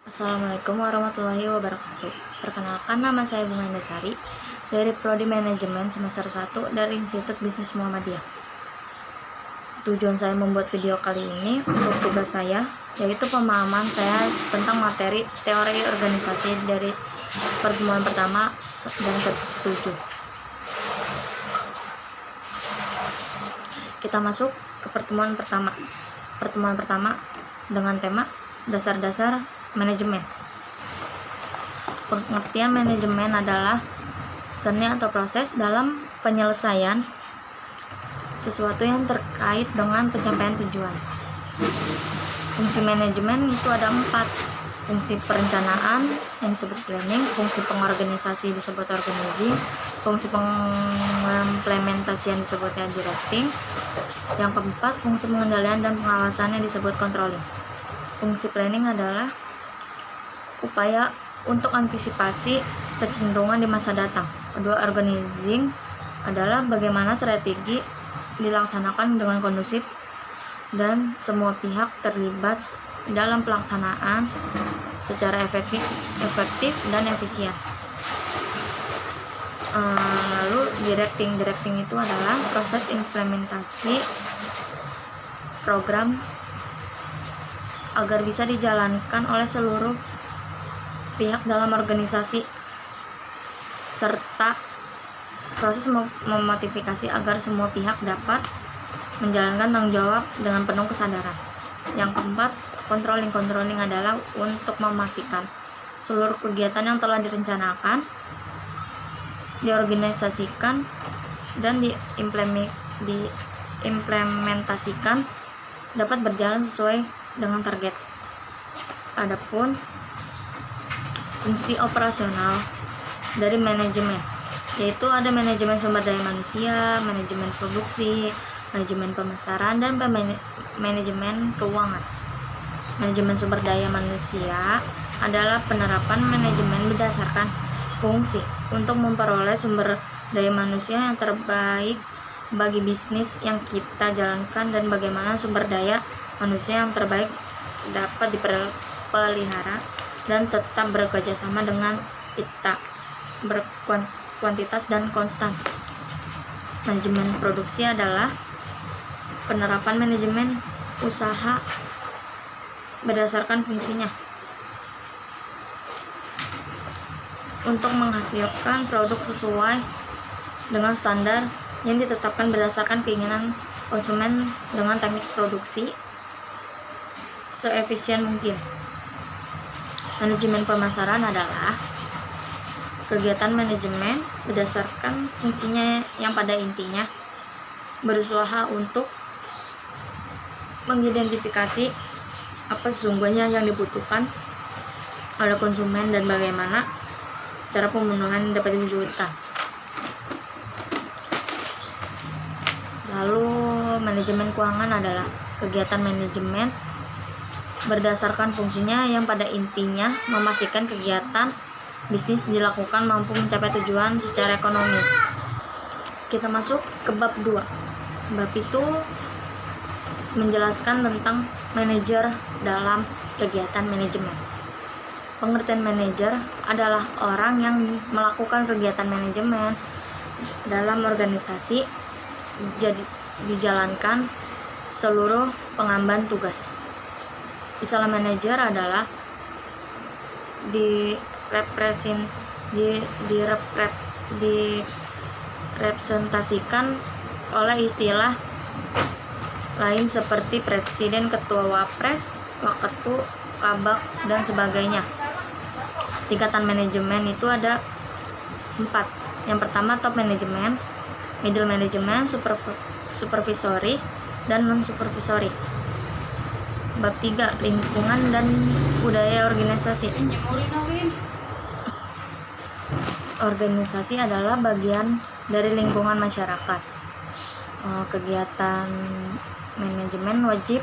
Assalamualaikum warahmatullahi wabarakatuh. Perkenalkan, nama saya Bunga Indasari dari Prodi Manajemen semester 1 dari Institut Bisnis Muhammadiyah. Tujuan saya membuat video kali ini untuk tugas saya yaitu pemahaman saya tentang materi teori organisasi dari pertemuan pertama dan ke-7. Kita masuk ke pertemuan pertama. Pertemuan pertama dengan tema dasar-dasar manajemen. Pengertian manajemen adalah seni atau proses dalam penyelesaian sesuatu yang terkait dengan pencapaian tujuan. Fungsi manajemen itu ada 4. Fungsi perencanaan yang disebut planning, fungsi pengorganisasi disebut organizing, fungsi pengimplementasian disebutnya directing, yang keempat fungsi pengendalian dan pengawasannya disebut controlling. Fungsi planning adalah upaya untuk antisipasi kecenderungan di masa datang. Kedua, organizing adalah bagaimana strategi dilaksanakan dengan kondusif dan semua pihak terlibat dalam pelaksanaan secara efektif dan efisien. Lalu directing itu adalah proses implementasi program agar bisa dijalankan oleh seluruh pihak dalam organisasi, serta proses memotivasi agar semua pihak dapat menjalankan tanggung jawab dengan penuh kesadaran. Yang keempat, controlling adalah untuk memastikan seluruh kegiatan yang telah direncanakan, diorganisasikan, dan diimplementasikan dapat berjalan sesuai dengan target. Adapun fungsi operasional dari manajemen yaitu ada manajemen sumber daya manusia, manajemen produksi, manajemen pemasaran, dan manajemen keuangan. Manajemen sumber daya manusia adalah penerapan manajemen berdasarkan fungsi untuk memperoleh sumber daya manusia yang terbaik bagi bisnis yang kita jalankan dan bagaimana sumber daya manusia yang terbaik dapat dipelihara dan tetap bekerja sama dengan kita, berkuantitas dan konstan. Manajemen produksi adalah penerapan manajemen usaha berdasarkan fungsinya untuk menghasilkan produk sesuai dengan standar yang ditetapkan berdasarkan keinginan konsumen dengan teknik produksi seefisien mungkin. Manajemen pemasaran adalah kegiatan manajemen berdasarkan fungsinya yang pada intinya berusaha untuk mengidentifikasi apa sesungguhnya yang dibutuhkan oleh konsumen dan bagaimana cara pemenuhan dapat diwujudkan. Lalu manajemen keuangan adalah kegiatan manajemen berdasarkan fungsinya yang pada intinya memastikan kegiatan bisnis dilakukan mampu mencapai tujuan secara ekonomis. Kita masuk ke bab 2. Bab itu menjelaskan tentang manajer dalam kegiatan manajemen. Pengertian manajer adalah orang yang melakukan kegiatan manajemen dalam organisasi dijalankan seluruh pengemban tugas. Istilah manajer adalah direpresentasikan oleh istilah lain seperti presiden, ketua wapres, waketu, kabak, dan sebagainya. Tingkatan manajemen itu ada 4. Yang pertama top manajemen, middle management, supervisory, dan non-supervisory. Bab 3, lingkungan dan budaya organisasi. Organisasi adalah bagian dari lingkungan masyarakat. Kegiatan manajemen wajib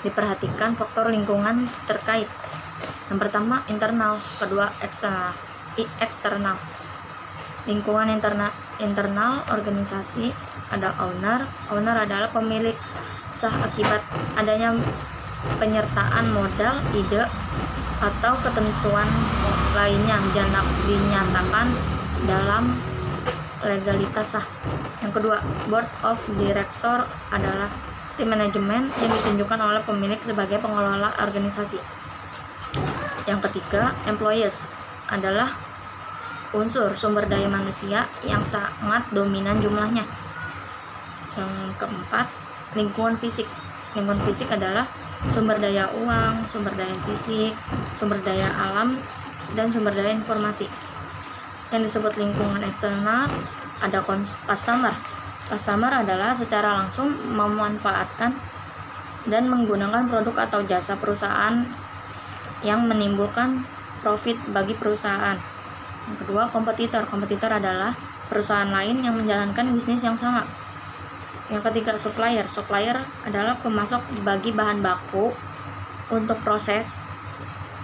diperhatikan faktor lingkungan terkait. Yang pertama internal, kedua eksternal. Lingkungan internal organisasi ada owner adalah pemilik sah akibat adanya penyertaan modal, ide, atau ketentuan lainnya dinyatakan dalam legalitas sah. Yang kedua, Board of Director adalah tim manajemen yang ditunjukkan oleh pemilik sebagai pengelola organisasi. Yang ketiga, Employees adalah unsur sumber daya manusia yang sangat dominan jumlahnya. Yang keempat, lingkungan fisik. Lingkungan fisik adalah sumber daya uang, sumber daya fisik, sumber daya alam, dan sumber daya informasi. Yang disebut lingkungan eksternal ada customer. Customer adalah secara langsung memanfaatkan dan menggunakan produk atau jasa perusahaan yang menimbulkan profit bagi perusahaan. Yang kedua, kompetitor. Kompetitor adalah perusahaan lain yang menjalankan bisnis yang sama. Yang ketiga, supplier. Supplier adalah pemasok bagi bahan baku untuk proses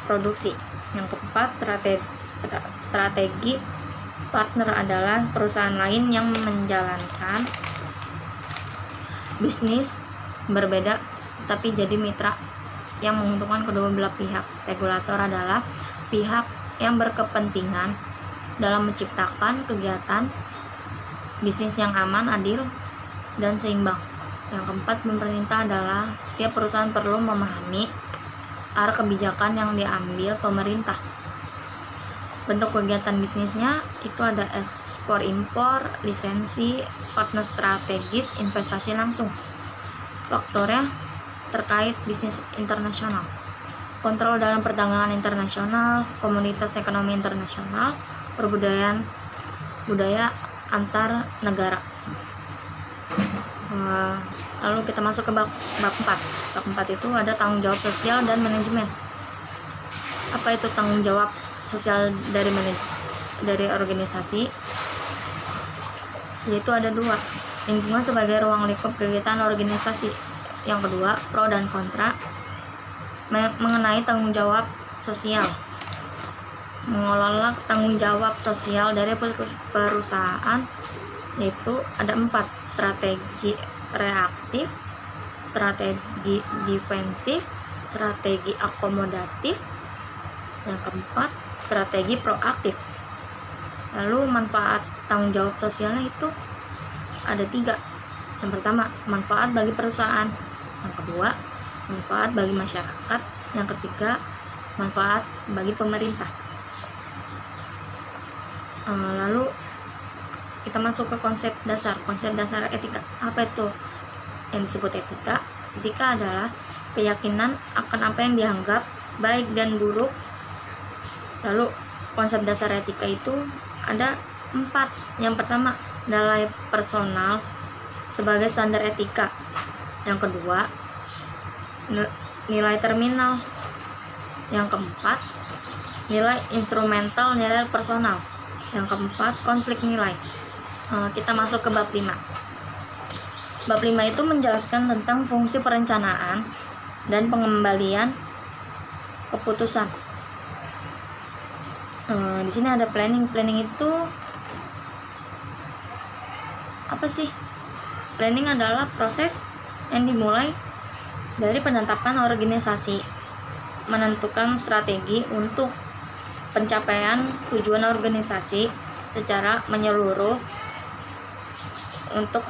produksi. Yang keempat, strategi. Partner adalah perusahaan lain yang menjalankan bisnis berbeda tapi jadi mitra yang menguntungkan kedua belah pihak. Regulator adalah pihak yang berkepentingan dalam menciptakan kegiatan bisnis yang aman, adil, dan seimbang. Yang keempat, pemerintah adalah tiap perusahaan perlu memahami arah kebijakan yang diambil pemerintah. Bentuk kegiatan bisnisnya itu ada ekspor impor, lisensi, partner strategis, investasi langsung. Faktornya terkait bisnis internasional, kontrol dalam perdagangan internasional, komunitas ekonomi internasional, budaya antar negara. Lalu kita masuk ke bab 4. Bab 4 itu ada tanggung jawab sosial dan manajemen. Apa itu tanggung jawab sosial dari organisasi? Yaitu ada dua, lingkungan sebagai ruang lingkup kegiatan organisasi. Yang kedua, pro dan kontra mengenai tanggung jawab sosial. Mengelola tanggung jawab sosial dari perusahaan yaitu ada 4, strategi reaktif, strategi defensif, strategi akomodatif, yang keempat strategi proaktif. Lalu manfaat tanggung jawab sosialnya itu ada 3. Yang pertama, manfaat bagi perusahaan. Yang kedua, manfaat bagi masyarakat. Yang ketiga, manfaat bagi pemerintah. Lalu kita masuk ke konsep dasar etika. Apa itu yang disebut etika? Etika adalah keyakinan akan apa yang dianggap baik dan buruk. Lalu konsep dasar etika itu ada 4. Yang pertama, nilai personal sebagai standar etika. Yang kedua, nilai terminal. Yang keempat, nilai instrumental, nilai personal. Yang keempat, konflik nilai. Kita masuk ke bab 5. Bab 5 itu menjelaskan tentang fungsi perencanaan dan pengembalian keputusan. Di sini ada planning. Planning itu apa sih? Planning adalah proses yang dimulai dari penetapan organisasi, menentukan strategi untuk pencapaian tujuan organisasi secara menyeluruh untuk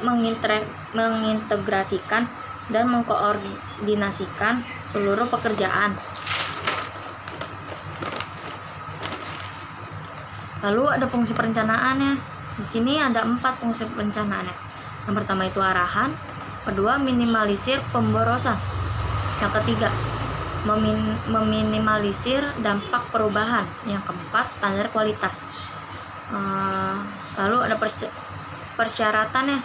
mengintegrasikan dan mengkoordinasikan seluruh pekerjaan. Lalu ada fungsi perencanaannya. Di sini ada 4 fungsi perencanaannya. Yang pertama itu arahan, kedua minimalisir pemborosan, yang ketiga meminimalisir dampak perubahan, yang keempat standar kualitas. Lalu ada persyaratannya.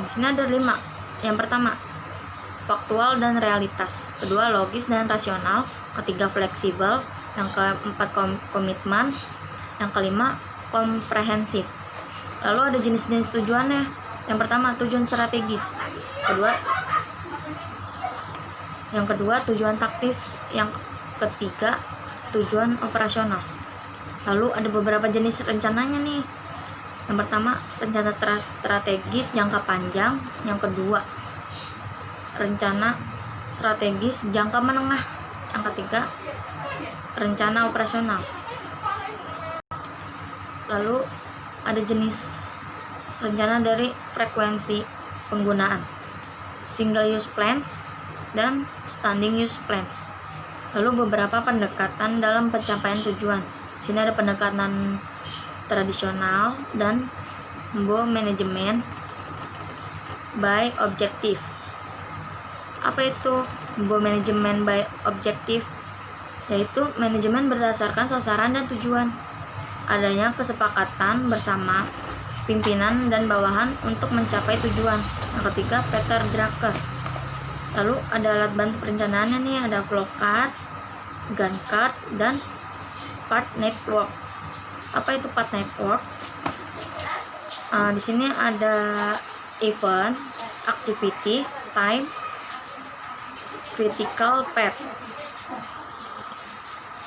Di sini ada 5. Yang pertama faktual dan realitas, kedua logis dan rasional, ketiga fleksibel, yang keempat komitmen, yang kelima komprehensif. Lalu ada jenis-jenis tujuannya. Yang pertama tujuan strategis, yang kedua tujuan taktis, yang ketiga tujuan operasional. Lalu ada beberapa jenis rencananya nih. Yang pertama rencana strategis jangka panjang, yang kedua rencana strategis jangka menengah, Yang ketiga, rencana operasional. Lalu ada jenis rencana dari frekuensi penggunaan, single use plans dan standing use plans. Lalu beberapa pendekatan dalam pencapaian tujuan. Sini ada pendekatan tradisional dan manajemen by objective. Apa itu manajemen by objective? Yaitu manajemen berdasarkan sasaran dan tujuan. Adanya kesepakatan bersama pimpinan dan bawahan untuk mencapai tujuan. Yang ketiga, Peter Drucker. Lalu ada alat bantu perencanaannya nih, ada flowchart, Gantt chart, dan part network. Apa itu part network? Di sini ada event, activity, time, critical path.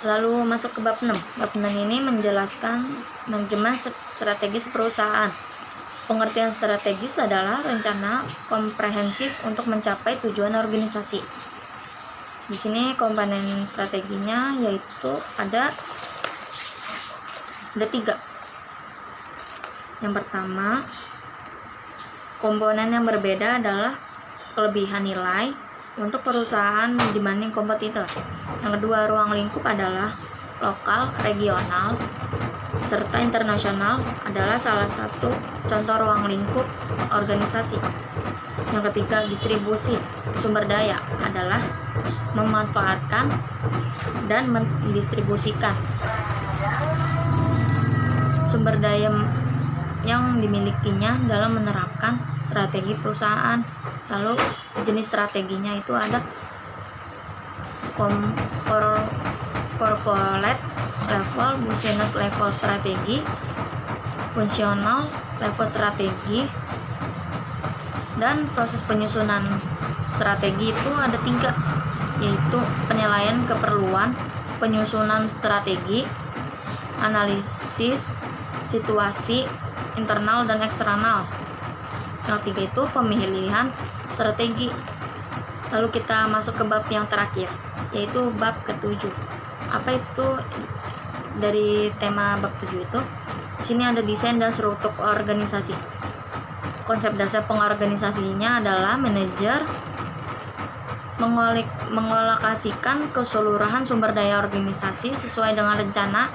Lalu masuk ke bab 6. Bab 6 ini menjelaskan manajemen strategis perusahaan. Pengertian strategis adalah rencana komprehensif untuk mencapai tujuan organisasi. Di sini komponen strateginya yaitu ada 3. Yang pertama, komponen yang berbeda adalah kelebihan nilai untuk perusahaan dibanding kompetitor. Yang kedua, ruang lingkup adalah lokal, regional, serta internasional adalah salah satu contoh ruang lingkup organisasi. Yang ketiga, distribusi sumber daya adalah memanfaatkan dan mendistribusikan sumber daya yang dimilikinya dalam menerapkan strategi perusahaan. Lalu jenis strateginya itu ada corporate level, business level strategi, fungsional level strategi, dan proses penyusunan strategi itu ada 3, yaitu penilaian keperluan, penyusunan strategi, analisis situasi internal dan eksternal. Yang 3 itu pemilihan strategi. Lalu kita masuk ke bab yang terakhir, yaitu bab ke-7. Apa itu dari tema bab 7 itu? Di sini ada desain dan struktur organisasi. Konsep dasar pengorganisasinya adalah manajer mengalokasikan keseluruhan sumber daya organisasi sesuai dengan rencana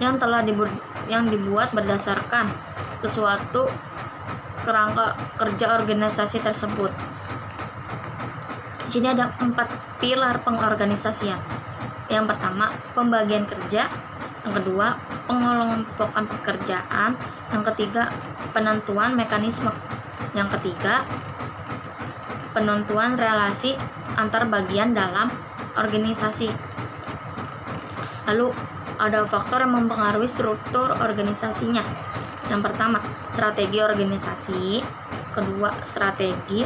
yang telah dibuat berdasarkan sesuatu kerangka kerja organisasi tersebut. Di sini ada 4 pilar pengorganisasian. Yang pertama, pembagian kerja. Yang kedua, pengelompokan pekerjaan. Yang ketiga, penentuan mekanisme. Yang ketiga, penentuan relasi antar bagian dalam organisasi. Lalu ada faktor yang mempengaruhi struktur organisasinya. Yang pertama, strategi organisasi. Kedua, strategi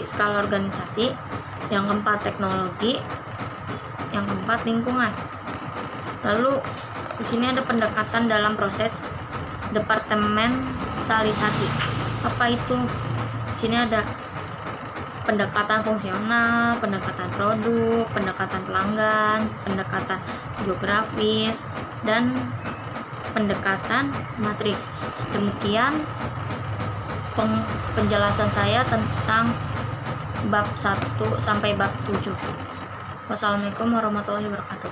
skala organisasi. Yang keempat, teknologi. Yang keempat, lingkungan. Lalu di sini ada pendekatan dalam proses departementalisasi. Apa itu? Di sini ada pendekatan fungsional, pendekatan produk, pendekatan pelanggan, pendekatan geografis, dan pendekatan matriks. Demikian penjelasan saya tentang bab 1 sampai bab 7. Wassalamualaikum warahmatullahi wabarakatuh.